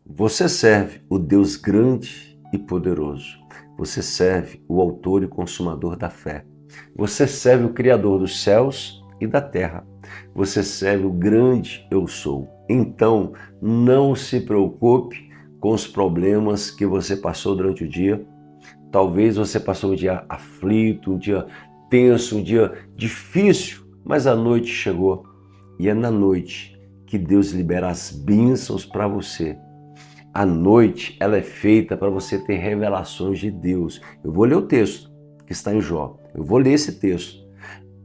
Você serve o Deus grande e poderoso. Você serve o autor e consumador da fé. Você serve o Criador dos céus e da terra. Você serve o grande eu sou. Então, não se preocupe com os problemas que você passou durante o dia. Talvez você passou um dia aflito, um dia tenso, um dia difícil, mas a noite chegou. E é na noite que Deus libera as bênçãos para você. A noite, ela é feita para você ter revelações de Deus. Eu vou ler o texto que está em Jó. Eu vou ler esse texto.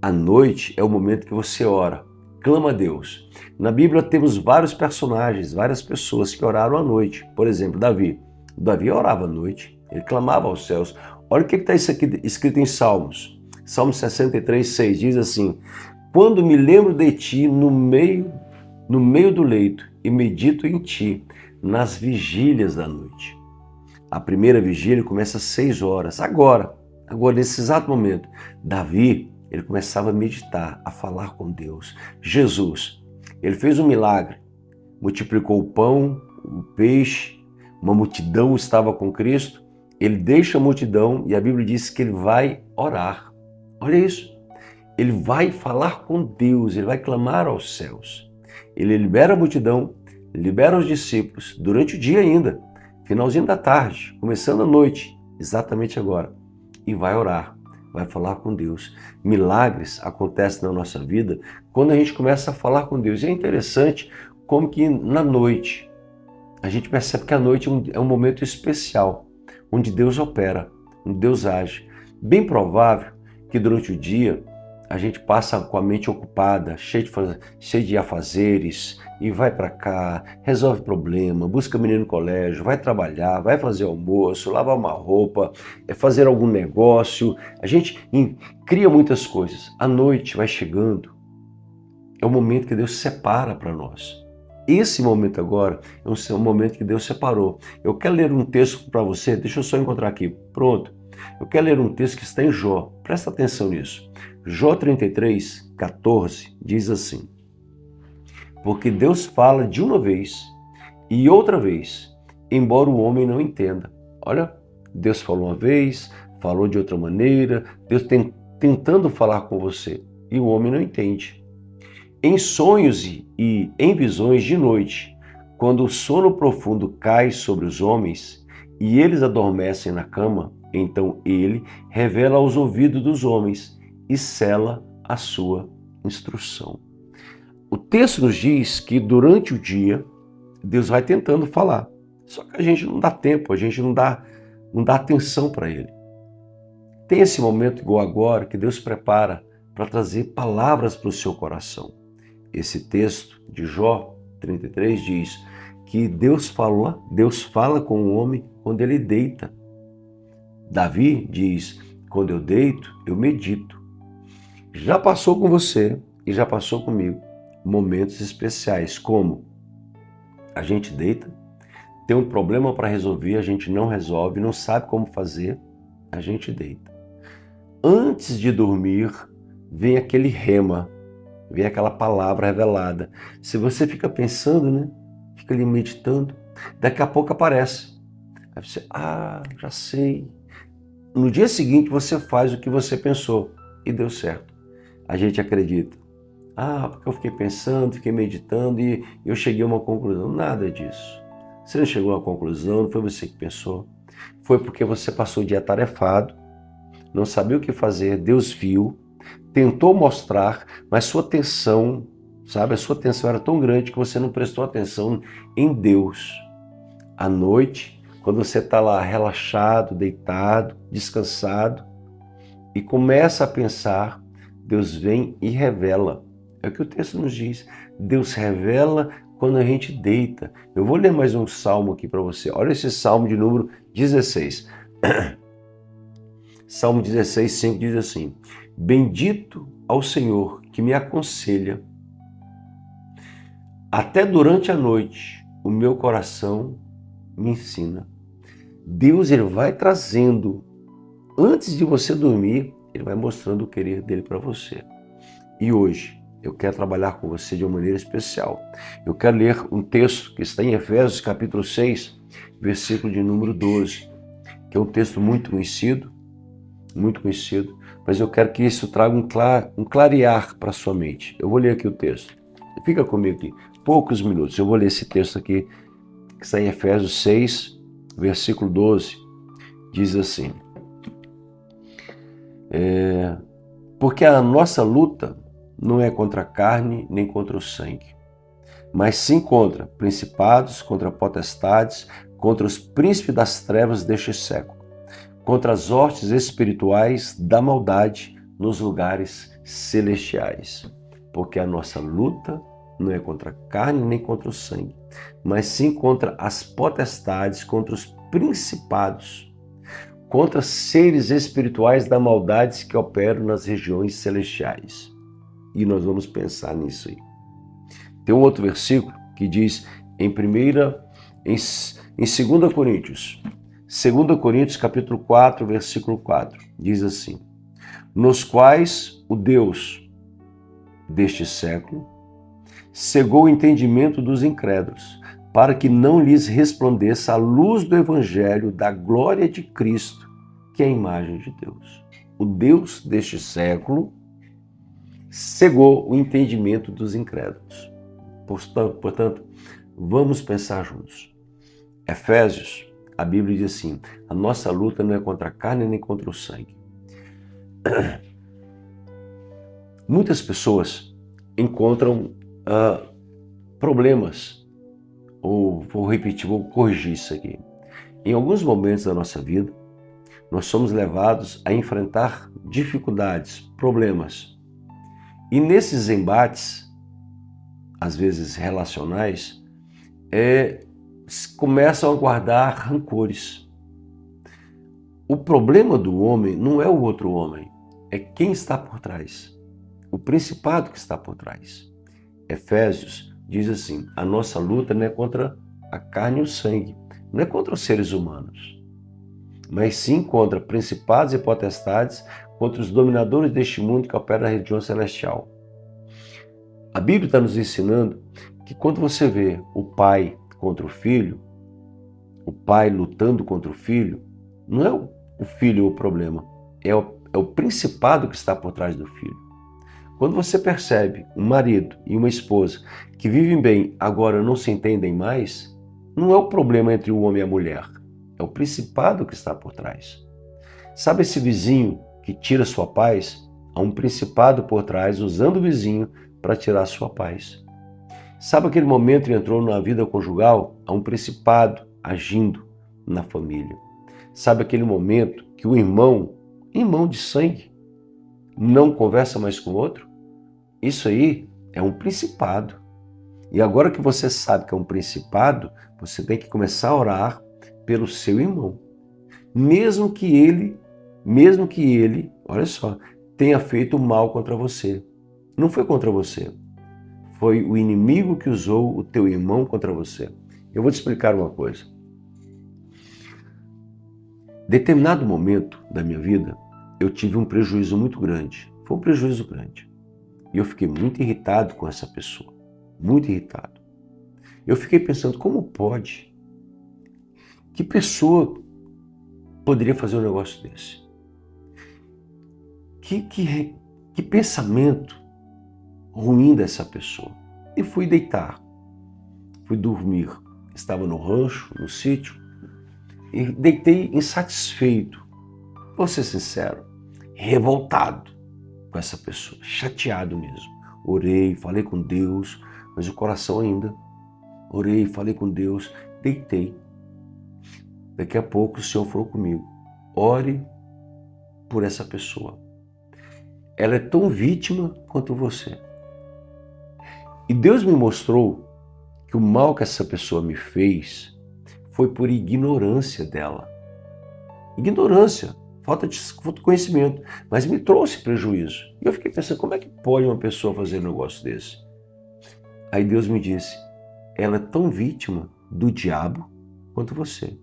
A noite é o momento que você ora, clama a Deus. Na Bíblia temos vários personagens, várias pessoas que oraram à noite. Por exemplo, Davi. Davi orava à noite, ele clamava aos céus. Olha o que está isso aqui escrito em Salmos. Salmo 63, 6 diz assim: quando me lembro de ti no meio do leito e medito em ti, nas vigílias da noite. A primeira vigília começa às 6 horas. Agora, nesse exato momento, Davi, ele começava a meditar, a falar com Deus. Jesus, ele fez um milagre, multiplicou o pão, o peixe, uma multidão estava com Cristo, ele deixa a multidão e a Bíblia diz que ele vai orar. Olha isso, ele vai falar com Deus, ele vai clamar aos céus. Ele libera a multidão, libera os discípulos durante o dia ainda, finalzinho da tarde, começando a noite, exatamente agora, e vai orar, vai falar com Deus. Milagres acontecem na nossa vida quando a gente começa a falar com Deus. E é interessante como que na noite, a gente percebe que a noite é um momento especial, onde Deus opera, onde Deus age. Bem provável que durante o dia a gente passa com a mente ocupada, cheio de afazeres, e vai para cá, resolve problema, busca menino no colégio, vai trabalhar, vai fazer almoço, lavar uma roupa, fazer algum negócio. A gente cria muitas coisas. A noite vai chegando, é o momento que Deus separa para nós. Esse momento agora é um momento que Deus separou. Eu quero ler um texto para você, deixa eu só encontrar aqui, pronto. Eu quero ler um texto que está em Jó, presta atenção nisso. Jó 33, 14 diz assim: porque Deus fala de uma vez e outra vez, embora o homem não entenda. Olha, Deus falou uma vez, falou de outra maneira, Deus tentando falar com você e o homem não entende. Em sonhos e em visões de noite, quando o sono profundo cai sobre os homens e eles adormecem na cama, então ele revela aos ouvidos dos homens e sela a sua instrução. O texto nos diz que durante o dia, Deus vai tentando falar. Só que a gente não dá tempo, a gente não dá atenção para ele. Tem esse momento igual agora que Deus prepara para trazer palavras para o seu coração. Esse texto de Jó 33 diz que Deus fala com o homem quando ele deita. Davi diz: quando eu deito, eu medito. Já passou com você e já passou comigo momentos especiais, como a gente deita, tem um problema para resolver, a gente não resolve, não sabe como fazer, a gente deita. Antes de dormir, vem aquele rema, vem aquela palavra revelada. Se você fica pensando, né? Fica ali meditando, daqui a pouco aparece. Aí você, já sei. No dia seguinte você faz o que você pensou e deu certo. A gente acredita. Porque eu fiquei pensando, fiquei meditando e eu cheguei a uma conclusão. Nada disso. Você não chegou a uma conclusão, não foi você que pensou. Foi porque você passou o dia atarefado, não sabia o que fazer, Deus viu, tentou mostrar, mas sua atenção, a sua atenção era tão grande que você não prestou atenção em Deus. À noite, quando você está lá relaxado, deitado, descansado e começa a pensar, Deus vem e revela. É o que o texto nos diz. Deus revela quando a gente deita. Eu vou ler mais um salmo aqui para você. Olha esse salmo de número 16. Salmo 16, 5 diz assim: bendito ao Senhor que me aconselha. Até durante a noite o meu coração me ensina. Deus, ele vai trazendo, antes de você dormir, ele vai mostrando o querer dele para você. E hoje, eu quero trabalhar com você de uma maneira especial. Eu quero ler um texto que está em Efésios capítulo 6, versículo de número 12, que é um texto muito conhecido, mas eu quero que isso traga um clarear para a sua mente. Eu vou ler aqui o texto. Fica comigo aqui, poucos minutos. Eu vou ler esse texto aqui, que está em Efésios 6, versículo 12. Diz assim: porque a nossa luta não é contra a carne nem contra o sangue, mas sim contra principados, contra potestades, contra os príncipes das trevas deste século, contra as hostes espirituais da maldade nos lugares celestiais. Porque a nossa luta não é contra a carne nem contra o sangue, mas sim contra as potestades, contra os principados, contra seres espirituais da maldade que operam nas regiões celestiais. E nós vamos pensar nisso aí. Tem um outro versículo que diz em 2 Coríntios capítulo 4, versículo 4, diz assim: nos quais o Deus deste século cegou o entendimento dos incrédulos, para que não lhes resplandeça a luz do evangelho da glória de Cristo, que é a imagem de Deus. O Deus deste século cegou o entendimento dos incrédulos. Portanto, vamos pensar juntos. Efésios, a Bíblia diz assim: a nossa luta não é contra a carne nem contra o sangue. Muitas pessoas encontram problemas, ou vou corrigir isso aqui. Em alguns momentos da nossa vida, nós somos levados a enfrentar dificuldades, problemas. E nesses embates, às vezes relacionais, começam a guardar rancores. O problema do homem não é o outro homem, é quem está por trás, o principado que está por trás. Efésios diz assim: a nossa luta não é contra a carne e o sangue, não é contra os seres humanos, mas sim contra principados e potestades, contra os dominadores deste mundo que operam na região celestial. A Bíblia está nos ensinando que quando você vê o pai contra o filho, o pai lutando contra o filho, não é o filho o problema, é o principado que está por trás do filho. Quando você percebe um marido e uma esposa que vivem bem, agora não se entendem mais, não é o problema entre o homem e a mulher, é o principado que está por trás. Sabe esse vizinho que tira sua paz? Há um principado por trás usando o vizinho para tirar sua paz. Sabe aquele momento que entrou na vida conjugal? Há um principado agindo na família. Sabe aquele momento que o irmão de sangue, não conversa mais com o outro? Isso aí é um principado. E agora que você sabe que é um principado, você tem que começar a orar pelo seu irmão. Mesmo que ele, olha só, tenha feito mal contra você. Não foi contra você. Foi o inimigo que usou o teu irmão contra você. Eu vou te explicar uma coisa. Determinado momento da minha vida, eu tive um prejuízo muito grande. Foi um prejuízo grande. E eu fiquei muito irritado com essa pessoa. Muito irritado. Eu fiquei pensando, como pode? Que pessoa poderia fazer um negócio desse? Que pensamento ruim dessa pessoa. E fui deitar. Fui dormir. Estava no rancho, no sítio, e deitei insatisfeito. Vou ser sincero, revoltado com essa pessoa, chateado mesmo. Orei, falei com Deus, mas o coração ainda. Orei, falei com Deus, deitei. Daqui a pouco o Senhor falou comigo: ore por essa pessoa. Ela é tão vítima quanto você. E Deus me mostrou que o mal que essa pessoa me fez foi por ignorância dela. Ignorância, falta de conhecimento, mas me trouxe prejuízo. E eu fiquei pensando, como é que pode uma pessoa fazer um negócio desse? Aí Deus me disse, ela é tão vítima do diabo quanto você.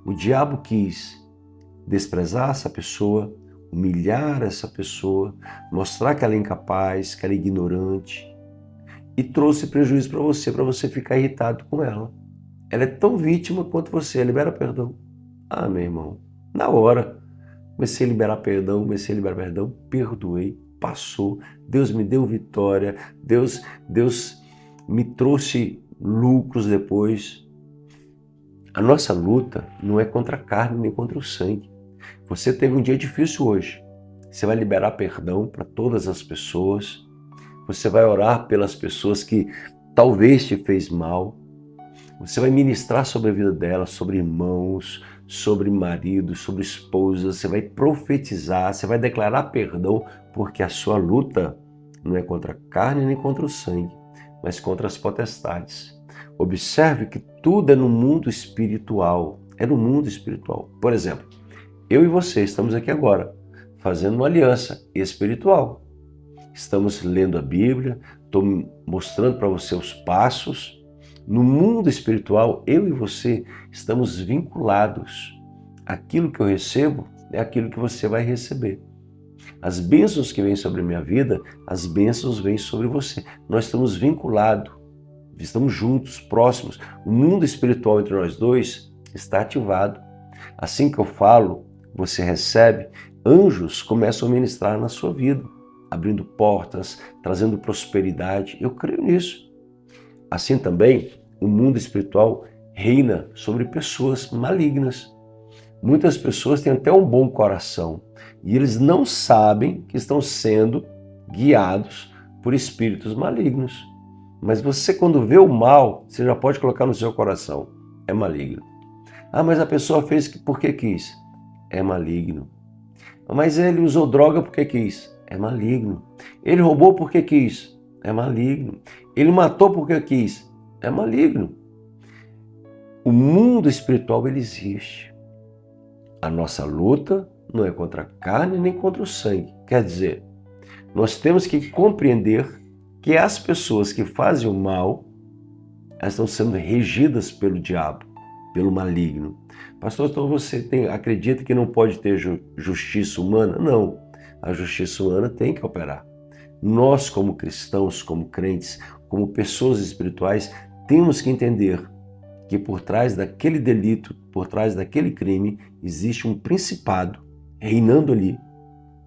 O diabo quis desprezar essa pessoa, humilhar essa pessoa, mostrar que ela é incapaz, que ela é ignorante, e trouxe prejuízo para você ficar irritado com ela. Ela é tão vítima quanto você, libera perdão. Ah, meu irmão, na hora, comecei a liberar perdão, perdoei, passou, Deus me deu vitória, Deus me trouxe lucros depois. A nossa luta não é contra a carne nem contra o sangue. Você teve um dia difícil hoje. Você vai liberar perdão para todas as pessoas. Você vai orar pelas pessoas que talvez te fez mal. Você vai ministrar sobre a vida delas, sobre irmãos, sobre marido, sobre esposa. Você vai profetizar, você vai declarar perdão, porque a sua luta não é contra a carne nem contra o sangue, mas contra as potestades. Observe que tudo é no mundo espiritual. É no mundo espiritual. Por exemplo, eu e você estamos aqui agora, fazendo uma aliança espiritual. Estamos lendo a Bíblia, estou mostrando para você os passos. No mundo espiritual, eu e você estamos vinculados. Aquilo que eu recebo é aquilo que você vai receber. As bênçãos que vêm sobre a minha vida, as bênçãos vêm sobre você. Nós estamos vinculados, estamos juntos, próximos. O mundo espiritual entre nós dois está ativado. Assim que eu falo, você recebe, anjos começam a ministrar na sua vida, abrindo portas, trazendo prosperidade. Eu creio nisso. Assim também, o mundo espiritual reina sobre pessoas malignas. Muitas pessoas têm até um bom coração e eles não sabem que estão sendo guiados por espíritos malignos. Mas você, quando vê o mal, você já pode colocar no seu coração: é maligno. Ah, mas a pessoa fez porque quis. É maligno. Mas ele usou droga porque quis. É maligno. Ele roubou porque quis. É maligno. Ele matou porque quis. É maligno. O mundo espiritual, ele existe. A nossa luta não é contra a carne nem contra o sangue. Quer dizer, nós temos que compreender que as pessoas que fazem o mal, elas estão sendo regidas pelo diabo, pelo maligno. Pastor, então você acredita que não pode ter justiça humana? Não. A justiça humana tem que operar. Nós, como cristãos, como crentes, como pessoas espirituais, temos que entender que por trás daquele delito, por trás daquele crime, existe um principado reinando ali,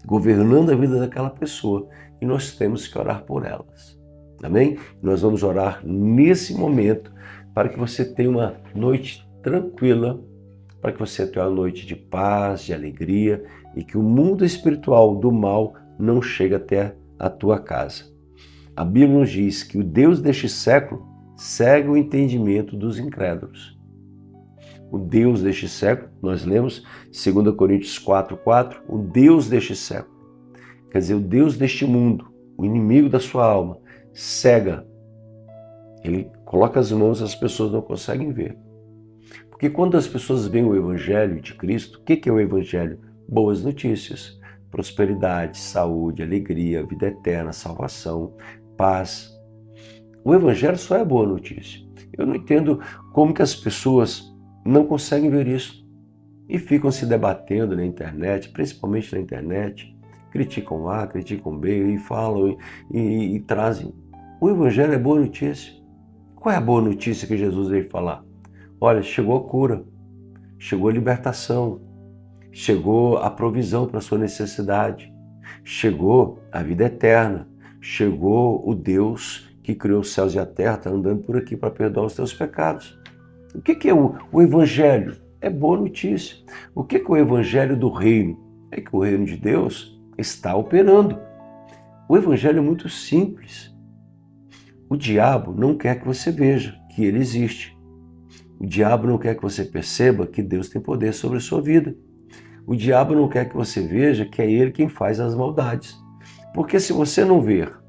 governando a vida daquela pessoa, e nós temos que orar por elas. Amém? Nós vamos orar nesse momento para que você tenha uma noite tranquila, para que você tenha uma noite de paz, de alegria, e que o mundo espiritual do mal não chegue até a tua casa. A Bíblia nos diz que o Deus deste século segue o entendimento dos incrédulos. O Deus deste século, nós lemos 2 Coríntios 4:4, o Deus deste século, quer dizer, o Deus deste mundo, o inimigo da sua alma, cega. Ele coloca as mãos, as pessoas não conseguem ver. Porque quando as pessoas veem o Evangelho de Cristo, o que é o Evangelho? Boas notícias, prosperidade, saúde, alegria, vida eterna, salvação, paz. O Evangelho só é boa notícia. Eu não entendo como que as pessoas não conseguem ver isso e ficam se debatendo na internet, principalmente na internet, criticam A, criticam B e falam e trazem. O Evangelho é boa notícia. Qual é a boa notícia que Jesus veio falar? Olha, chegou a cura, chegou a libertação, chegou a provisão para a sua necessidade, chegou a vida eterna, chegou o Deus que criou os céus e a terra, está andando por aqui para perdoar os teus pecados. O que é o Evangelho? É boa notícia. O que é o Evangelho do reino? É que o reino de Deus está operando. O Evangelho é muito simples. O diabo não quer que você veja que ele existe. O diabo não quer que você perceba que Deus tem poder sobre a sua vida. O diabo não quer que você veja que é ele quem faz as maldades. Porque se você não ver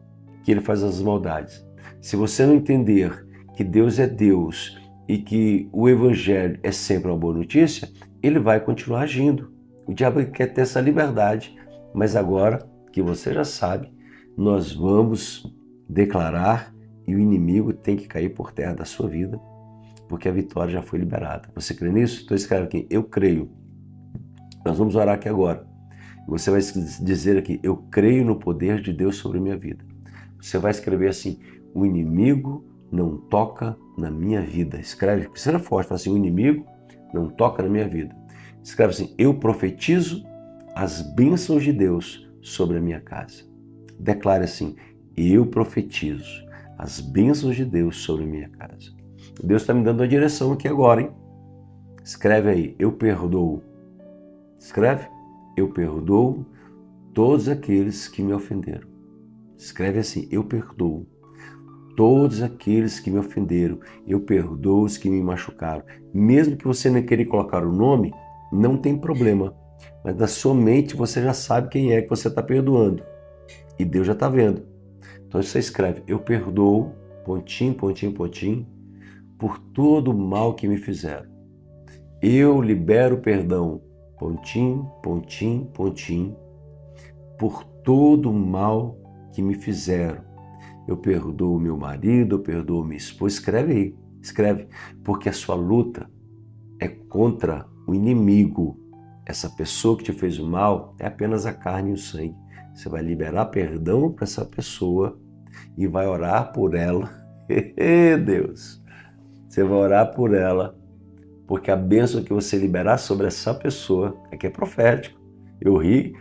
que ele faz as maldades, se você não entender que Deus é Deus e que o Evangelho é sempre uma boa notícia, ele vai continuar agindo. O diabo quer ter essa liberdade, mas agora que você já sabe, nós vamos declarar e o inimigo tem que cair por terra da sua vida, porque a vitória já foi liberada. Você crê nisso? Então escreve aqui: eu creio. Nós vamos orar aqui agora. Você vai dizer aqui, eu creio no poder de Deus sobre a minha vida. Você vai escrever assim, o inimigo não toca na minha vida. Escreve, seja forte, fala assim, o inimigo não toca na minha vida. Escreve assim, eu profetizo as bênçãos de Deus sobre a minha casa. Declare assim, eu profetizo as bênçãos de Deus sobre a minha casa. Deus está me dando a direção aqui agora, hein? Escreve aí, eu perdoo. Escreve, eu perdoo todos aqueles que me ofenderam. Escreve assim, eu perdoo todos aqueles que me ofenderam. Eu perdoo os que me machucaram. Mesmo que você não queira colocar o nome, não tem problema. Mas na sua mente você já sabe quem é que você está perdoando. E Deus já está vendo. Então você escreve, eu perdoo, pontinho, pontinho, pontinho, por todo o mal que me fizeram. Eu libero perdão, pontinho, pontinho, pontinho, por todo o mal que me fizeram. Eu perdoo meu marido, eu perdoo minha esposa. Escreve aí, escreve, porque a sua luta é contra o inimigo. Essa pessoa que te fez o mal é apenas a carne e o sangue. Você vai liberar perdão para essa pessoa e vai orar por ela. Deus, você vai orar por ela, porque a bênção que você liberar sobre essa pessoa é que é profético. Eu ri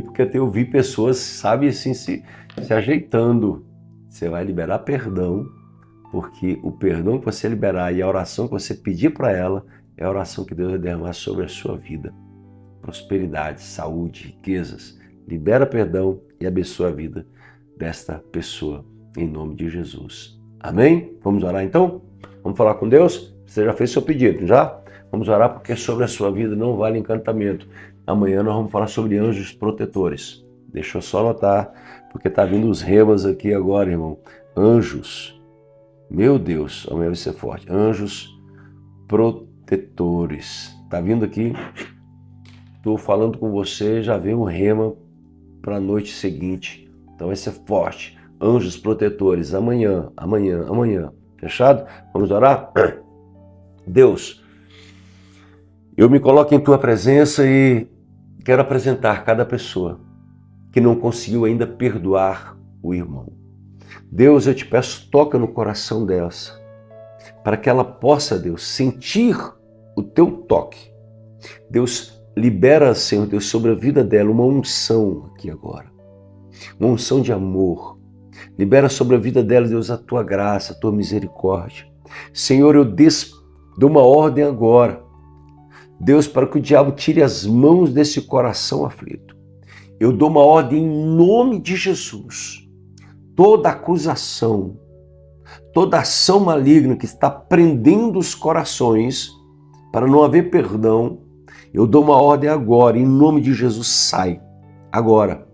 porque eu vi pessoas, sabe, assim, se ajeitando. Você vai liberar perdão, porque o perdão que você liberar e a oração que você pedir para ela é a oração que Deus vai derramar sobre a sua vida. Prosperidade, saúde, riquezas. Libera perdão e abençoa a vida desta pessoa, em nome de Jesus. Amém? Vamos orar então? Vamos falar com Deus? Você já fez seu pedido, já? Vamos orar porque sobre a sua vida não vale encantamento. Amanhã nós vamos falar sobre anjos protetores. Deixa eu só anotar, porque tá vindo os remas aqui agora, irmão. Anjos. Meu Deus, amanhã vai ser forte. Anjos protetores. Tá vindo aqui? Estou falando com você, já vem um rema para a noite seguinte. Então vai ser forte. Anjos protetores, amanhã. Fechado? Vamos orar? Deus, eu me coloco em Tua presença e quero apresentar cada pessoa que não conseguiu ainda perdoar o irmão. Deus, eu te peço, toca no coração dessa, para que ela possa, Deus, sentir o Teu toque. Deus, libera, Senhor Deus, sobre a vida dela uma unção aqui agora. Uma unção de amor. Libera sobre a vida dela, Deus, a Tua graça, a Tua misericórdia. Senhor, eu dou uma ordem agora. Deus, para que o diabo tire as mãos desse coração aflito. Eu dou uma ordem em nome de Jesus. Toda acusação, toda ação maligna que está prendendo os corações para não haver perdão, eu dou uma ordem agora, em nome de Jesus, sai. Agora,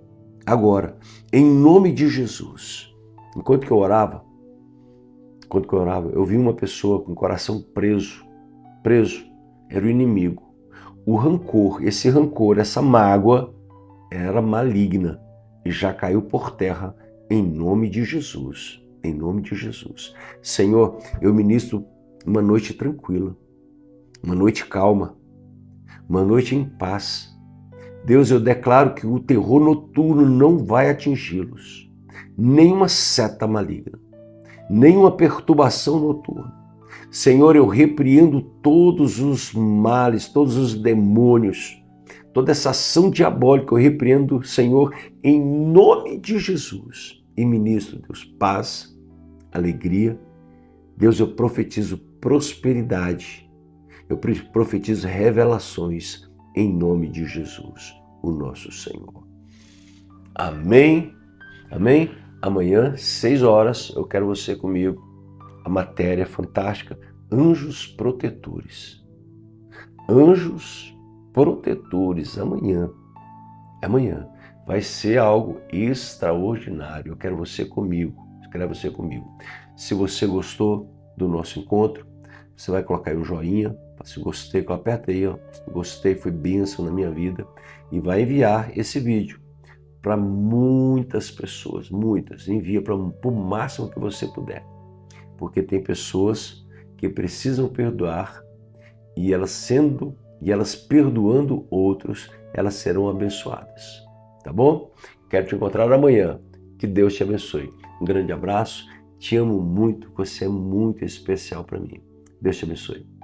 em nome de Jesus. Enquanto eu orava, eu vi uma pessoa com o coração preso, era o inimigo. O rancor, esse rancor, essa mágoa era maligna e já caiu por terra em nome de Jesus. Em nome de Jesus. Senhor, eu ministro uma noite tranquila, uma noite calma, uma noite em paz. Deus, eu declaro que o terror noturno não vai atingi-los. Nenhuma seta maligna, nenhuma perturbação noturna. Senhor, eu repreendo todos os males, todos os demônios, toda essa ação diabólica, eu repreendo, Senhor, em nome de Jesus. E ministro, Deus, paz, alegria. Deus, eu profetizo prosperidade. Eu profetizo revelações em nome de Jesus, o nosso Senhor. Amém? Amém? Amanhã, 6 horas, eu quero você comigo. A matéria fantástica, anjos protetores. Anjos protetores, amanhã. Vai ser algo extraordinário. Eu quero você comigo. Escreve você comigo. Se você gostou do nosso encontro, você vai colocar aí um joinha. Se gostei, aperta aí, ó. Gostei, foi bênção na minha vida. E vai enviar esse vídeo para muitas pessoas, muitas. Envia para o máximo que você puder. Porque tem pessoas que precisam perdoar e elas perdoando outros, elas serão abençoadas. Tá bom? Quero te encontrar amanhã. Que Deus te abençoe. Um grande abraço. Te amo muito. Você é muito especial para mim. Deus te abençoe.